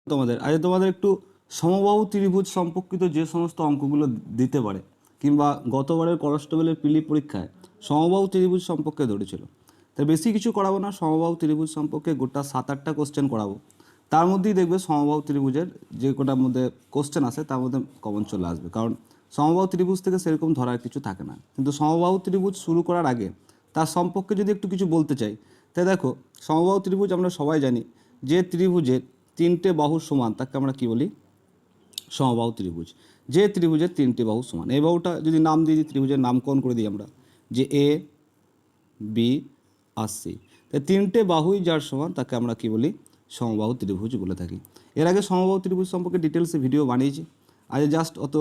তোমাদের একটু সমবাহু ত্রিভুজ সম্পর্কিত যে সমস্ত অঙ্কগুলো দিতে পারে কিংবা গতবারের কনস্টেবলের পিলি পরীক্ষায় সমবাহু ত্রিভুজ সম্পর্কে ধরেছিল। তাই বেশি কিছু করাবো না, সমবাহু ত্রিভুজ সম্পর্কে গোটা 7-8টা কোশ্চেন করাবো। তার মধ্যেই দেখবে সমবাহু ত্রিভুজের যে কোটার মধ্যে কোশ্চেন আসে তার মধ্যে কমন চলে আসবে, কারণ সমবাহু ত্রিভুজ থেকে সেরকম ধরার কিছু থাকে না। কিন্তু সমবাহু ত্রিভুজ শুরু করার আগে তার সম্পর্কে যদি একটু কিছু বলতে চাই, তাই দেখো সমবাহু ত্রিভুজ আমরা সবাই জানি যে ত্রিভুজের 3টে বাহু সমান তাকে আমরা কি বলি? সমবাহু ত্রিভুজ। যে ত্রিভুজের 3টে বাহু সমান, এই বাহুটা যদি নাম দিয়ে দিই, ত্রিভুজের নামকরণ করে দিই আমরা যে এ বি আর সি, তাই 3টে বাহুই যার সমান তাকে আমরা কি বলি? সমবাহু ত্রিভুজ বলে থাকি। এর আগে সমবাহু ত্রিভুজ সম্পর্কে ডিটেলসে ভিডিও বানিয়েছি, আজ জাস্ট অত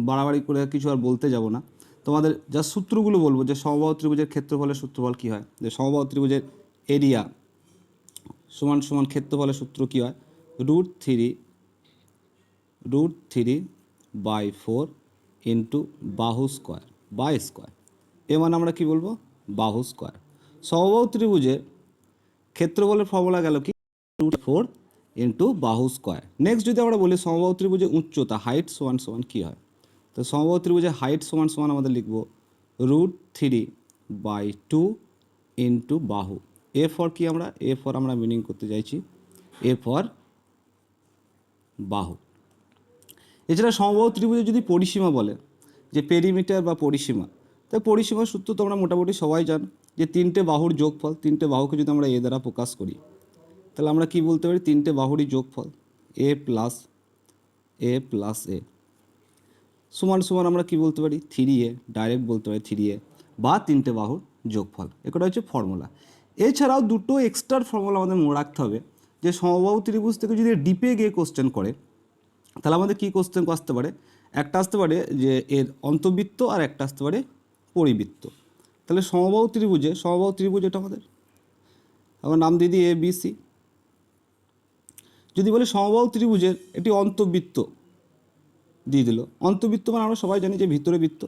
বাড়াবাড়ি করে কিছু আর বলতে যাব না। তোমাদের যা সূত্রগুলো বলবো, যে সমবাহু ত্রিভুজের ক্ষেত্রফলের সূত্রফল কী হয়, যে সমবাহু ত্রিভুজের এরিয়া সমান সমান ক্ষেত্রফলের সূত্র কী হয়? √3/4 ইন্টু বাহু স্কোয়ার বাই স্কোয়ার। এ মানে আমরা কি বলবো? বাহু স্কোয়ার। সমবাহু ত্রিভুজের ক্ষেত্রফলের ফর্মুলা গেল কি? √4 ইন্টু বাহু স্কোয়ার। নেক্সট যদি আমরা বলি সমবাহু ত্রিভুজের উচ্চতা হাইট সমান সমান কী হয়, তো সমবাহু ত্রিভুজের হাইট সমান সমান আমাদের লিখব √3/2 ইন্টু বাহু। এ ফর কি? আমরা মিনিং করতে চাইছি এ ফর বাহু। এছাড়া সমবাহু ত্রিভুজের যদি পরিসীমা বলে, যে পেরিমিটার বা পরিসীমা, তাই পরিসীমার সূত্র তো আমরা মোটামুটি সবাই জান, যে 3টে বাহুর যোগফল, 3টে বাহুকে যদি আমরা এ দ্বারা প্রকাশ করি, তাহলে আমরা কি বলতে পারি? 3টে বাহুরই যোগফল এ প্লাস এ সমান সমান আমরা কি বলতে পারি? 3a, ডাইরেক্ট বলতে পারি 3a, বা 3টে বাহুর যোগফল। এটা হচ্ছে ফর্মুলা। এছাড়াও দুটো এক্সট্রা ফর্মুলা আমাদের মনে রাখতে হবে, যে সমবাহু ত্রিভুজ থেকে যদি ডিপে গিয়ে কোশ্চেন করে, তাহলে আমাদের কী কোশ্চেন আসতে পারে? একটা আসতে পারে যে এর অন্তর্বৃত্ত, আর একটা আসতে পারে পরিবৃত্ত। তাহলে সমবাহু ত্রিভুজ এটা আমার নাম দিয়ে দিই ABC। যদি বলি সমবাহু ত্রিভুজের একটি অন্তর্বৃত্ত দিয়ে দিল, অন্তর্বৃত্ত মানে আমরা সবাই জানি যে ভিতরে বৃত্ত।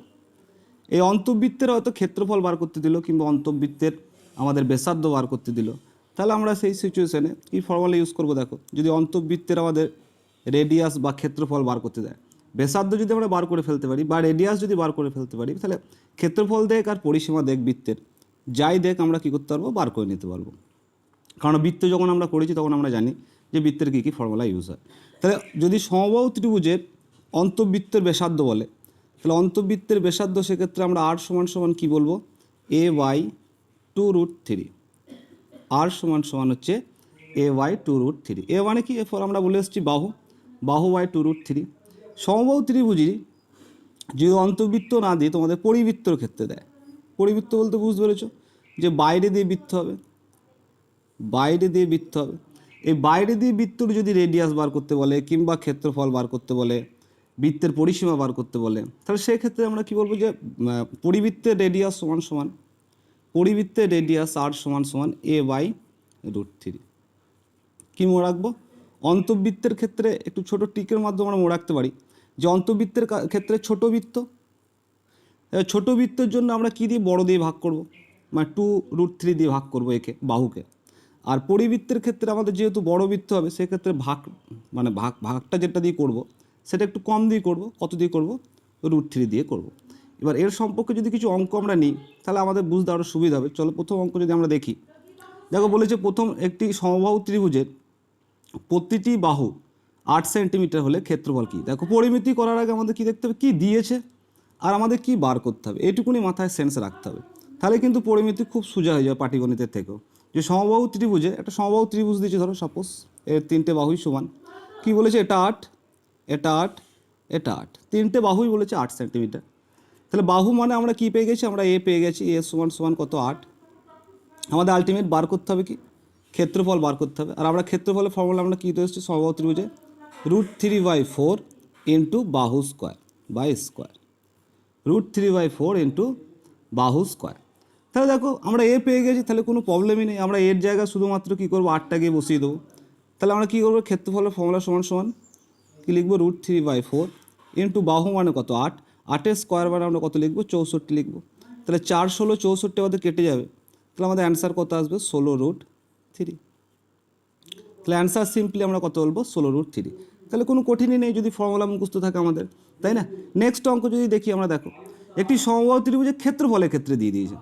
এই অন্তর্বৃত্তের হয়তো ক্ষেত্রফল বার করতে দিল, কিংবা অন্তর্বৃত্তের আমাদের ব্যাসার্ধ বার করতে দিল, তাহলে আমরা সেই সিচুয়েশনে কী ফর্মুলা ইউজ করবো? দেখো, যদি অন্তর্বৃত্তের আমাদের রেডিয়াস বা ক্ষেত্রফল বার করতে দেয়, ব্যাসার্ধ যদি আমরা বার করে ফেলতে পারি বা রেডিয়াস যদি বার করে ফেলতে পারি, তাহলে ক্ষেত্রফল দেখ আর পরিসীমা দেখ বৃত্তের, যাই দেখ আমরা কী করতে পারবো? বার করে নিতে পারবো। কারণ বৃত্ত যখন আমরা করেছি তখন আমরা জানি যে বৃত্তের কী কী ফর্মুলা ইউজ হয়। তাহলে যদি সমবাহু ত্রিভুজের অন্তর্বৃত্তের ব্যাসার্ধ বলে, তাহলে অন্তর্বৃত্তের ব্যাসার্ধ সেক্ষেত্রে আমরা আর সমান সমান কী বলবো? a/2√3। আর সমান সমান হচ্ছে a/2√3। এ মানে কি? এরপর আমরা বলে এসেছি বাহু/2√3। সমবাহু ত্রিভুজই যদি অন্তর্বৃত্ত না দিয়ে তোমাদের পরিবৃত্তর ক্ষেত্রে দেয়, পরিবৃত্ত বলতে বুঝতে পেরেছো, যে বাইরে দিয়ে বৃত্ত হবে, এই বাইরে দিয়ে বৃত্তর যদি রেডিয়াস বার করতে বলে, কিংবা ক্ষেত্রফল বার করতে বলে, বৃত্তের পরিসীমা বার করতে বলে, তাহলে সেক্ষেত্রে আমরা কি বলবো? যে পরিবৃত্তের রেডিয়াস সমান সমান আর সমান সমান a/√3। কী মনে রাখবো? অন্তর্বৃত্তের ক্ষেত্রে একটু ছোট টিকের মাধ্যমে আমরা মনে রাখতে পারি, যে অন্তর্বৃত্তের ক্ষেত্রে ছোট বৃত্তের জন্য আমরা কী দিয়ে? বড় দিয়ে ভাগ করব, মানে 2√3 দিয়ে ভাগ করব একে, বাহুকে। আর পরিবৃত্তের ক্ষেত্রে আমাদের যেহেতু বড় বৃত্ত হবে, সেক্ষেত্রে ভাগটা যেটা দিয়ে করব সেটা একটু কম দিয়ে করব। কত দিয়ে করব? √3 দিয়ে করব। এবার এর সম্পর্কে যদি কিছু অঙ্ক আমরা নিই, তাহলে আমাদের বুঝতে আরও সুবিধা হবে। চলো প্রথম অঙ্ক যদি আমরা দেখি, দেখো বলেছে প্রথম একটি সমবাহু ত্রিভুজের প্রতিটি বাহু 8 সেন্টিমিটার হলে ক্ষেত্রফল কী? দেখো, পরিমিতি করার আগে আমাদের কী দেখতে হবে? কী দিয়েছে আর আমাদের কী বার করতে হবে, এটুকুনি মাথায় সেন্স রাখতে হবে। তাহলে কিন্তু পরিমিতি খুব সোজা হয়ে যাবে পাটিগণিতের থেকেও। যে সমবাহু ত্রিভুজে একটা সমবাহু ত্রিভুজ দিয়েছে, ধরো সাপোজ এর 3টে বাহুই সমান। কী বলেছে? এটা 8, এটা 8, এটা 8, 3টে বাহুই বলেছে 8 সেন্টিমিটার। তাহলে বাহু মানে আমরা কী পেয়ে গেছি? আমরা এ পেয়ে গেছি। এ সমান সমান কত? 8। আমাদের আলটিমেট বার করতে হবে কি? ক্ষেত্রফল বার করতে হবে। আর আমরা ক্ষেত্রফলের ফর্মুলা আমরা কী এসেছি সমবাহু ত্রিভুজে? √3/4 ইন্টু বাহু স্কোয়ার বাই স্কোয়ার। √3/4 ইন্টু বাহু স্কোয়ার। তাহলে দেখো আমরা এ পেয়ে গেছি, তাহলে কোনো প্রবলেমই নেই। আমরা এর জায়গায় শুধুমাত্র কী করবো? 8টা গিয়ে বসিয়ে দেবো। তাহলে আমরা কী করবো? ক্ষেত্রফলের ফর্মুলা সমান সমান কী লিখবো? √3/4 ইন্টু বাহু মানে কত? 8। 8-এর স্কোয়ার মানে আমরা কত লিখবো? 64 লিখবো। তাহলে 4 ষোলো 64 আমাদের কেটে যাবে। তাহলে আমাদের অ্যান্সার কত আসবে? 16√3। তাহলে অ্যান্সার সিম্পলি আমরা কত বলবো 16√3। তাহলে কোনো কঠিনই নেই যদি ফর্মুলা মুখস্থ থাকে আমাদের, তাই না? নেক্সট অঙ্ক যদি দেখি আমরা, দেখো একটি সমবাহু ত্রিভুজের ক্ষেত্রফলের ক্ষেত্রে দিয়ে দিয়েছে,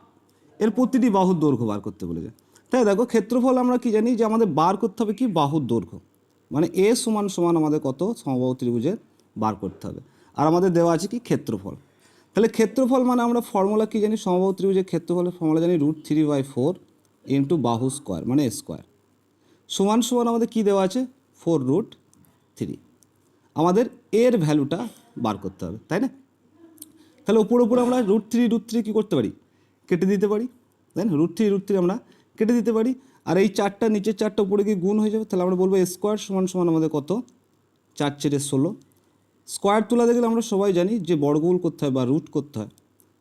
এর প্রতিটি বাহুর দৈর্ঘ্য বার করতে বলেছে। তাই দেখো ক্ষেত্রফল আমরা কি জানি যে আমাদের বার করতে হবে কি বাহুর দৈর্ঘ্য, মানে এ সমান সমান আমাদের কত সমবাহু ত্রিভুজের বার করতে হবে, আর আমাদের দেওয়া আছে কি ক্ষেত্রফল। তাহলে ক্ষেত্রফল মানে আমরা ফর্মুলা কি জানি, সমবাহু ত্রিভুজের ক্ষেত্রফলের ফর্মুলা জানি √3/4 ইন্টু বাহু স্কোয়ার মানে স্কোয়ার, সমান সমান আমাদের কি দেওয়া আছে 4√3। আমাদের এর ভ্যালুটা বার করতে হবে, তাই না? তাহলে উপরে আমরা √3 কী করতে পারি, কেটে দিতে পারি, তাই না? √3 আমরা কেটে দিতে পারি, আর এই চারটা নিচের চারটা উপরে গিয়ে গুণ হয়ে যাবে। তাহলে আমরা বলবো স্কোয়ার সমান সমান আমাদের কত 4×16। স্কোয়ার তোলাতে গেলে আমরা সবাই জানি যে বর্গমূল করতে হয় বা রুট করতে হয়।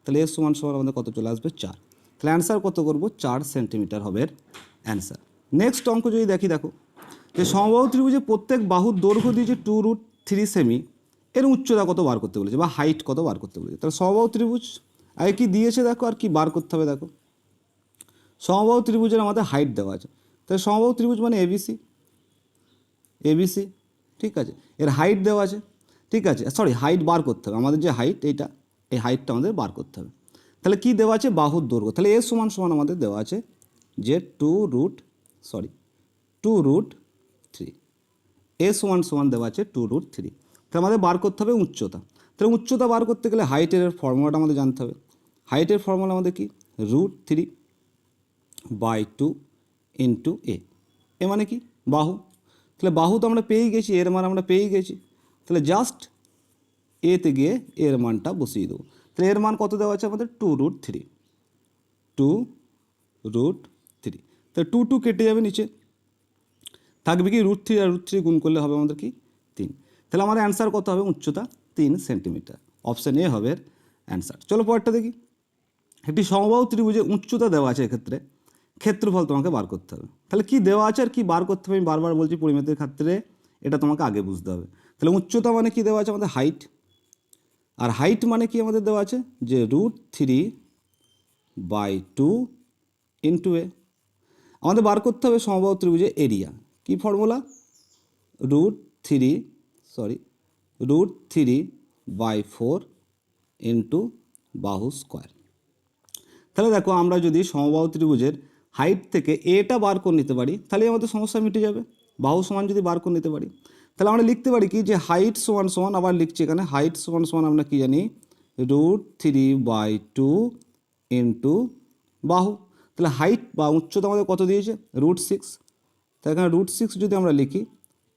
তাহলে এর সমান সমান আমাদের কত চলে আসবে 4। তাহলে অ্যান্সার কত করবো 4 সেন্টিমিটার হবে অ্যান্সার। নেক্সট অঙ্ক যদি দেখি, দেখো যে সমবাহু ত্রিভুজে প্রত্যেক বাহুর দৈর্ঘ্য দিয়েছে 2√3 সেমি, এর উচ্চতা কত বার করতে বলেছে বা হাইট কত বার করতে বলেছে। তাহলে সমবাহু ত্রিভুজ আগে কি দিয়েছে দেখো, আর কি বার করতে হবে দেখো। সমবাহু ত্রিভুজের আমাদের হাইট দেওয়া আছে, তাহলে সমবাহু ত্রিভুজ মানে এবিসি, এবিসি, ঠিক আছে, এর হাইট দেওয়া আছে, ঠিক আছে, সরি হাইট বার করতে হবে আমাদের, যে হাইট এইটা, এই হাইটটা আমাদের বার করতে হবে। তাহলে কি দেওয়া আছে বাহুর দৈর্ঘ্য, তাহলে এর সমান সমান আমাদের দেওয়া আছে যে 2√3, এর সমান সমান দেওয়া আছে 2√3। তাহলে আমাদের বার করতে হবে উচ্চতা। তাহলে উচ্চতা বার করতে গেলে হাইটের ফর্মুলাটা আমাদের জানতে হবে। হাইটের ফর্মুলা আমাদের কি √3/2 ইন্টু এ মানে কি বাহু। তাহলে বাহু তো আমরা পেয়েই গেছি, এর মান আমরা পেয়েই গেছি, তাহলে জাস্ট এতে গিয়ে এর মানটা বসিয়ে দেবো। তাহলে এর মান কত দেওয়া আছে আমাদের 2√3, তাহলে 2 কেটে যাবে নিচে, থাকবে কি √3 আর √3 গুণ করলে হবে আমাদের কি 3। তাহলে আমাদের অ্যান্সার কত হবে উচ্চতা 3 সেন্টিমিটার, অপশান এ হবে অ্যান্সার। চলো পরেরটা দেখি। একটি সমবাহু ত্রিভুজে উচ্চতা দেওয়া আছে, এক্ষেত্রে ক্ষেত্রফল তোমাকে বার করতে হবে। তাহলে কি দেওয়া আছে আর কি বার করতে হবে, আমি বারবার বলছি পরিমিতির ক্ষেত্রে এটা তোমাকে আগে বুঝতে হবে। তাহলে উচ্চতা মানে কি দেওয়া আছে আমাদের হাইট, আর হাইট মানে কি আমাদের দেওয়া আছে যে √3/2 ইন্টু এ। আমাদের বার করতে হবে সমবাহু ত্রিভুজের এরিয়া, কি ফর্মুলা √3/4 ইন্টু বাহু স্কোয়ার। তাহলে দেখো আমরা যদি সমবাহু ত্রিভুজের হাইট থেকে এটা বার করে নিতে পারি তাহলে আমাদের সমস্যা মিটে যাবে। বাহু সমান যদি বার করে নিতে পারি তাহলে আমরা লিখতে পারি কি যে হাইট সমান সমান, আবার লিখছি এখানে হাইট সমান সমান আমরা কি জানি √3/2 ইন্টু বাহু। তাহলে হাইট বা উচ্চতা আমাদের কত দিয়েছে √6, তাহলে এখানে √6 যদি আমরা লিখি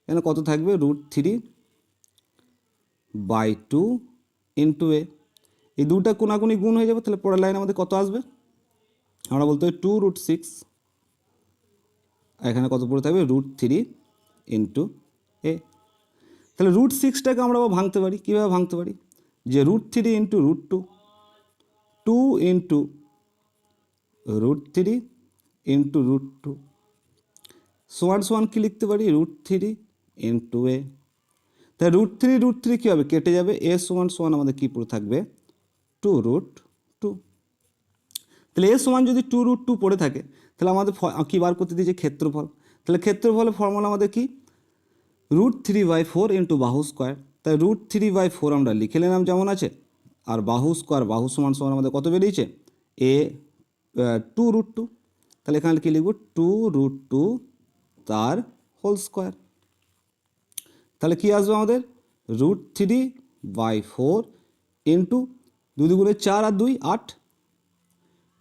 এখানে কত থাকবে √3/2 ইন্টু এ। এই দুটা কোনাকুনি গুণ হয়ে যাবে, তাহলে পরের লাইন আমাদের কত আসবে আমরা বলতে হবে 2√6, এখানে কত পড়ে থাকবে √3 ইন্টু এ। তাহলে √6টাকে আমরা আবার ভাঙতে পারি, কীভাবে ভাঙতে পারি যে √3 ইন্টু √2, 2 ইন্টু √3 ইন্টু √2 সমান সমান কী লিখতে পারি √3 ইন্টু এ। তাহলে √3 কী হবে কেটে যাবে, এ সমান সমান আমাদের কী পড়ে থাকবে 2√2। তাহলে এর সমান যদি 2√2 পড়ে থাকে তাহলে আমাদের কী বার করতে দিয়েছে ক্ষেত্রফল। তাহলে ক্ষেত্রফলের ফর্মুলা আমাদের কি √3/4 ইন্টু বাহু স্কোয়ার। তাই √3/4 আমরা লিখে নিলাম যেমন আছে, আর বাহু স্কোয়ার, বাহু সমান সমান আমাদের কত বেরিয়েছে এ 2√2। তাহলে এখানে কী লিখব 2√2 তার হোল স্কোয়ার। তাহলে কী আসবে আমাদের √3/4 ইন্টু 2 দুগুণে 4 আর 2 8,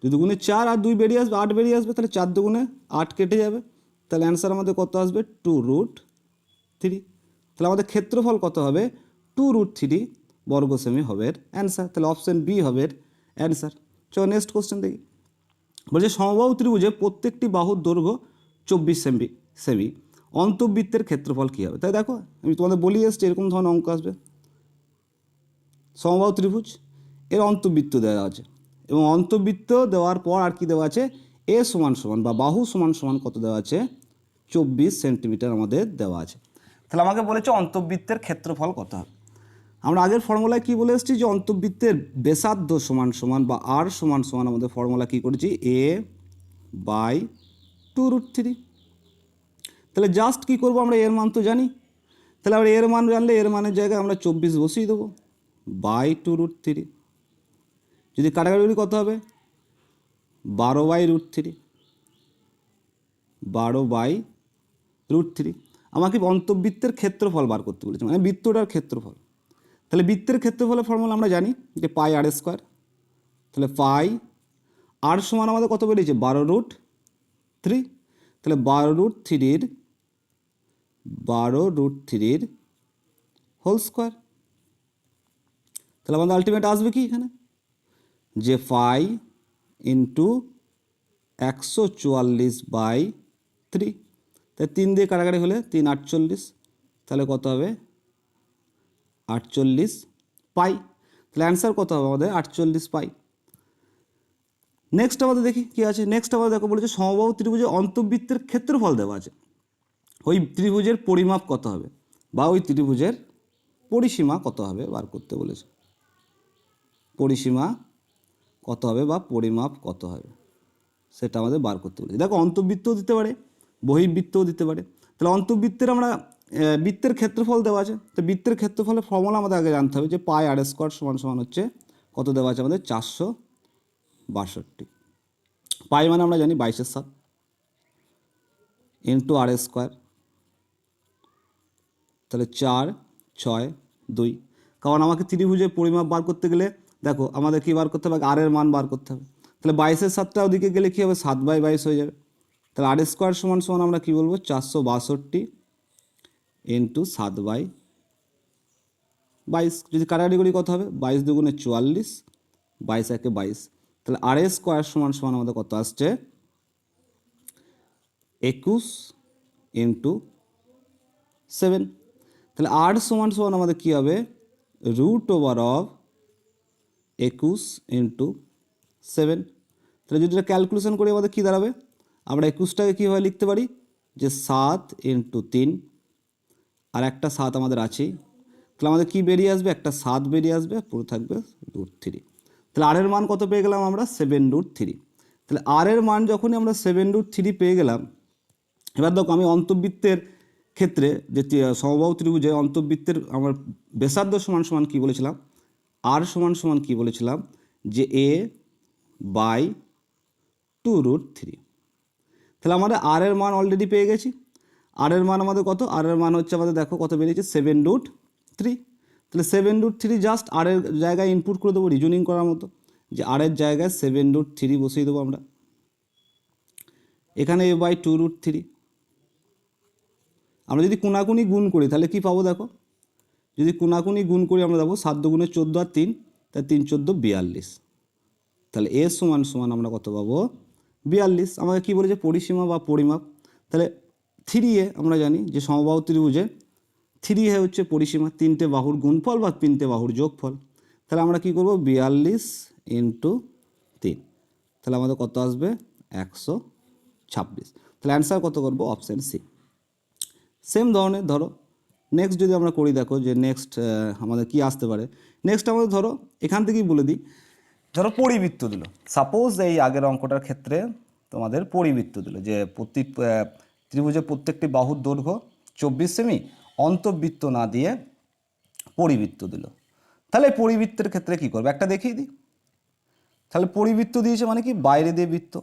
2 দুগুণে 4 আর 2 বেরিয়ে আসবে 8 বেরিয়ে আসবে, তাহলে 4 দুগুণে 8 কেটে যাবে, তাহলে অ্যান্সার আমাদের কত আসবে 2√3। তাহলে আমাদের ক্ষেত্রফল কত হবে 2√3 বর্গ সেমি হবে অ্যান্সার। তাহলে অপশান বি হবে অ্যান্সার। চলো নেক্সট কোশ্চেন দেখি। বলছে সমবাহু ত্রিভুজে প্রত্যেকটি বাহুর দৈর্ঘ্য 24 সেমি, অন্তবৃত্তের ক্ষেত্রফল কী হবে। তাই দেখো আমি তোমাদের বলি এসছি এরকম ধরনের অঙ্ক আসবে। সমবাহু ত্রিভুজ এর অন্তবৃত্ত দেওয়া আছে, এবং অন্তবৃত্ত দেওয়ার পর আর কি দেওয়া আছে এ সমান সমান বা বাহু সমান সমান কত দেওয়া আছে 24 সেন্টিমিটার আমাদের দেওয়া আছে। তাহলে আমাকে বলেছে অন্তবৃত্তের ক্ষেত্রফল কত হবে। আমরা আগের ফর্মুলায় কি বলে এসেছি যে অন্তবৃত্তের ব্যাসার্ধ সমান সমান বা আর সমান সমান আমাদের ফর্মুলা কি করেছি a/2√3। তাহলে জাস্ট কী করবো, আমরা এর মান তো জানি, তাহলে আমরা এর মান জানলে এর মানের জায়গায় আমরা 24 বসিয়ে দেবো বাই 2√3। যদি কাটাকাটি কত হবে, 12/√3, 12/√3। আমাকে অন্তবৃত্তের ক্ষেত্রফল বার করতে বলেছে, মানে বৃত্তটার ক্ষেত্রফল। তাহলে বৃত্তের ক্ষেত্রফলের ফর্মুলা আমরা জানি যে পাই আর স্কোয়ার। তাহলে পাই আর সমান আমাদের কত বেরিয়েছে, 12√3। তাহলে 12√3 হোল স্কোয়ার। তাহলে আমাদের আলটিমেট আসবে কি এখানে, যে পাই ইন্টু 144/3। তাই 3 দিয়ে কাটাকাটি হলে 3 48, তাহলে কত হবে 48 পাই। তাহলে অ্যান্সার কত হবে আমাদের 48 পাই। নেক্সট আমাদের দেখি কী আছে। নেক্সট আমাদের দেখো বলেছে সমবাহু ত্রিভুজের অন্তবৃত্তের ক্ষেত্রফল দেওয়া আছে, ওই ত্রিভুজের পরিমাপ কত হবে বা ওই ত্রিভুজের পরিসীমা কত হবে বার করতে বলেছে। পরিসীমা কত হবে বা পরিমাপ কত হবে সেটা আমাদের বার করতে বলেছে। দেখো অন্তবৃত্তও দিতে পারে, বহির্বৃত্তও দিতে পারে। তাহলে অন্তবৃত্তের আমরা বৃত্তের ক্ষেত্রফল দেওয়া আছে, তো বৃত্তের ক্ষেত্রফলের ফর্মুলা আমাদের আগে জানতে হবে যে পাই আর স্কোয়ার সমান সমান হচ্ছে কত দেওয়া আছে আমাদের 462। পাই মানে আমরা জানি 22/7 ইন্টু আর স্কোয়ার, তাহলে 4 6 2। কারণ আমাকে ত্রিভুজের পরিমাপ বার করতে গেলে দেখো আমাদের কী বার করতে হবে, আর এর মান বার করতে হবে। তাহলে 22/7 ওদিকে গেলে কী হবে, 7/22 হয়ে যাবে। তাহলে আর স্কোয়ার সমান সমান আমরা কী বলবো, 462 ইন্টু 7/22। যদি কাটাকাটি করি কত হবে, 22 দুগুণে 44, 22 একে 22। তাহলে আর স্কোয়ার সমান সমান আমাদের কত আসছে, 21 ইন্টু 7। তাহলে আর সমান সমান আমাদের কী হবে, √21 ইন্টু 7। তাহলে যদি এটা ক্যালকুলেশন করি আমাদের কী দাঁড়াবে, আমরা 21টাকে কীভাবে লিখতে পারি, যে 7 ইন্টু 3, আর একটা 7 আমাদের আছেই। তাহলে আমাদের কী বেরিয়ে আসবে, একটা 7 বেরিয়ে আসবে, পুরো থাকবে √3। তাহলে আর এর মান কত পেয়ে গেলাম আমরা, 7√3। তাহলে আর এর মান যখনই আমরা 7√3 পেয়ে গেলাম, এবার দেখো আমি অন্তবৃত্তের ক্ষেত্রে যে সমবাহু ত্রিভুজে অন্তবৃত্তের আমার ব্যাসার্ধ সমান সমান কী বলেছিলাম, আর সমান সমান কী বলেছিলাম, যে a/2√3। তাহলে আমরা আর এর মান অলরেডি পেয়ে গেছি। আর এর মান আমাদের কত, আর এর মান হচ্ছে আমাদের দেখো কত বেরিয়েছে, 7√3। তাহলে 7√3 জাস্ট আর এর জায়গায় ইনপুট করে দেবো রিজনিং করার মতো, যে আর এর জায়গায় 7√3 বসিয়ে দেবো আমরা। এখানে a/2√3। আমরা যদি কোনাকুনি গুণ করি তাহলে কি পাবো, দেখো যদি কোনাকুনি গুণ করি আমরা দেবো 7 দুগুণে 14 আর 3, তাই 3 14 42। তাহলে এ সমান সমান আমরা কত পাবো, 42। আমাকে কী বলেছে, পরিসীমা বা পরিমাপ। তাহলে 3a আমরা জানি যে সমবাহু ত্রিভুজে 3a হচ্ছে পরিসীমা, 3টে বাহুর গুণফল বা 3টে বাহুর যোগফল। তাহলে আমরা কী করবো, 42 ইন্টু 3। তাহলে আমাদের কত আসবে, 126। তাহলে অ্যান্সার কত করবো, অপশান সি। সেম ধরনের ধরো নেক্সট যদি আমরা করি, দেখো যে নেক্সট আমাদের কি আসতে পারে। নেক্সট আমাদের ধরো এখান থেকেই বলে দিই, ধরো পরিবৃত্ত দিল। সাপোজ এই আগের অঙ্কটার ক্ষেত্রে তোমাদের পরিবৃত্ত দিল, যে প্রতি ত্রিভুজের প্রত্যেকটি বাহুর দৈর্ঘ্য 24 সেমি, অন্তবৃত্ত না দিয়ে পরিবৃত্ত দিল। তাহলে পরিবৃত্তের ক্ষেত্রে কি করবে, একটা দেখিয়ে দিই। তাহলে পরিবৃত্ত দিয়েছে মানে কি, বাইরে দিয়ে বৃত্ত,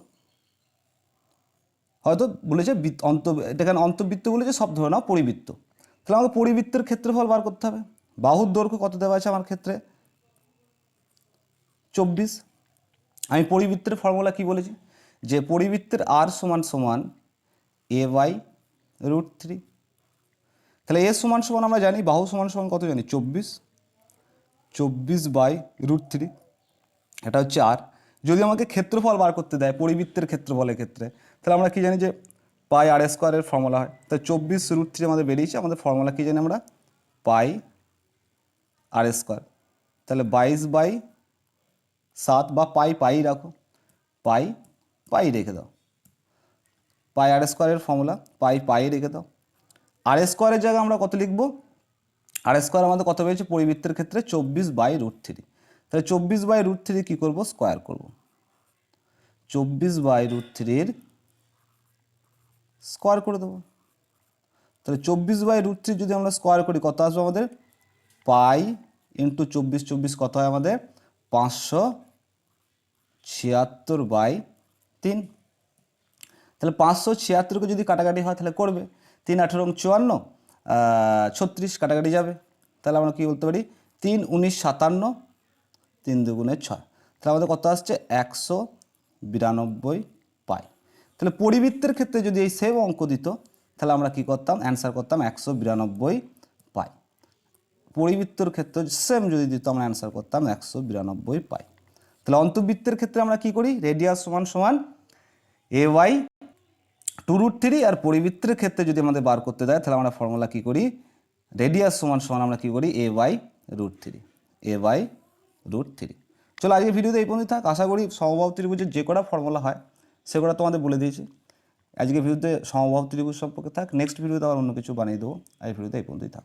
হয়তো বলেছে এখানে অন্তবৃত্ত বলেছে, সব ধরে নাও পরিবৃত্ত। তাহলে আমাকে পরিবৃত্তের ক্ষেত্রফল বার করতে হবে। বাহুর দৈর্ঘ্য কত দেওয়া আছে আমার ক্ষেত্রে, 24। আমি পরিবৃত্তের ফর্মুলা কি বলেছি, যে পরিবৃত্তের আর সমান সমান a/√3। তাহলে এ সমান সমান আমরা জানি, বাহু সমান সমান কত জানি, 24/√3, এটা হচ্ছে আর। যদি আমাকে ক্ষেত্রফল বার করতে দেয় পরিবৃত্তের ক্ষেত্রফলের ক্ষেত্রে, তাহলে আমরা কি জানি, যে পাই আর স্কোয়ারের ফর্মুলা হয়। তাই 24√3 আমাদের বেরিয়েছে, আমাদের ফর্মুলা কী জানি আমরা, পাই আর স্কোয়ার। তাহলে 22/7 বা পাই রাখো, পাই রেখে দাও। পাই আর স্কোয়ারের ফর্মুলা পাই রেখে দাও। আর স্কোয়ারের জায়গায় আমরা কত লিখবো, আর স্কোয়ার আমাদের কত পেয়েছে পরিবৃত্তের ক্ষেত্রে, 24/√3। তাহলে 24/√3 কী করবো, স্কোয়ার করব। 24/√3 স্কোয়ার করে দেবো। তাহলে 24/√3 যদি আমরা স্কোয়ার করি কত আসবে আমাদের, পাই ইন্টু 24 কত হয় আমাদের 576/3। তাহলে 576কে যদি কাটাকাটি হয় তাহলে করবে 3 18 54, 36 কাটাকাটি যাবে, তাহলে আমরা কি বলতে পারি 3 19 57, 3 2 6, তাহলে আমাদের কত আসছে 192 পাই। তাহলে পরিবৃত্তের ক্ষেত্রে যদি এই সেম অঙ্ক দিত তাহলে আমরা কি করতাম, অ্যান্সার করতাম 192 পাই। পরিবৃত্তর ক্ষেত্রে সেম যদি দিত আমরা অ্যান্সার করতাম 192 পাই। তাহলে অন্তবৃত্তের ক্ষেত্রে আমরা কি করি, রেডিয়াস সমান সমান a/2√3, আর পরিবৃত্তের ক্ষেত্রে যদি আমাদের বার করতে দেয় তাহলে আমরা ফর্মুলা কি করি, রেডিয়াস সমান সমান আমরা কি করি a/√3। চলো আজকের ভিডিওতে এই পর্যন্ত থাক। আশা করি সমবাহু ত্রিভুজের যে কটা ফর্মুলা হয় সেগুলো তোমাদের বলে দিয়েছি। আজকের ভিডিওতে সমবাহু ত্রিভুজ সম্পর্কে থাক, নেক্সট ভিডিওতে আবার অন্য কিছু বানিয়ে দেবো। আজকের ভিডিওতে এই পর্যন্তই থাক।